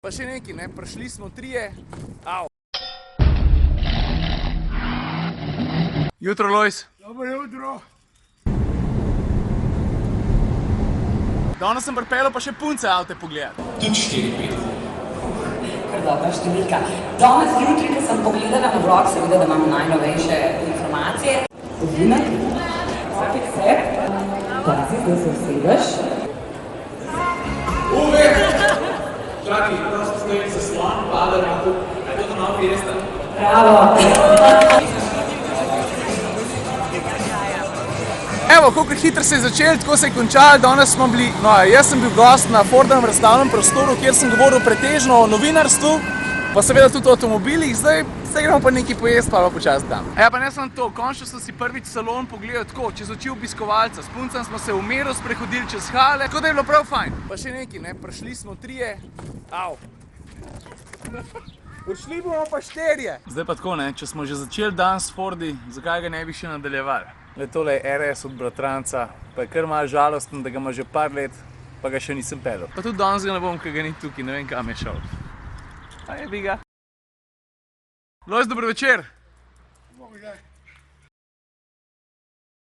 Pa še nekaj, ne, prišli smo trije. Au. Jutro, Lojz. Dobro jutro. Danes sem pripeljal pa še punce avte pogledati. Tudi 4-5. Kar dobra številka. Danes jutri, ko sem pogledala na vlog, sem videla, da imam najnovejše informacije. Uvinek, vsakih se, pazi, zdaj se usedeš. Čaki, prosto stojim za slan, pada na kup. Je to malo fiesta? Bravo! Evo, koliko hitro se je začel, tako se je končal. Danes smo bili, jaz sem bil gost na Fordovem razstavnem prostoru, kjer sem govoril pretežno o novinarstvu, pa seveda tudi o avtomobilih. Zdaj se gremo pa nekaj pojesti, pa počasi tam. Pa ne samo to, končno sem si prvič salon pogledal tako, čez oči obiskovalca. S puncem smo se v miru sprehodili čez hale, tako da je bilo prav fajn. Pa še nekaj, ne, prišli smo trije. Au. Prišli bomo pa štirje. Zdaj pa tako, ne, če smo že začeli dan s Fordi, zakaj ga ne bi še nadaljevali? Le tole je RS od bratranca, pa je kar malo žalosten, da ga ima že par let, pa ga še nisem peljal. Pa tudi danes ga ne bom, ker ga ni tukaj, ne vem kam je šel. A je bi ga. Lojz, dober večer. Bog daj.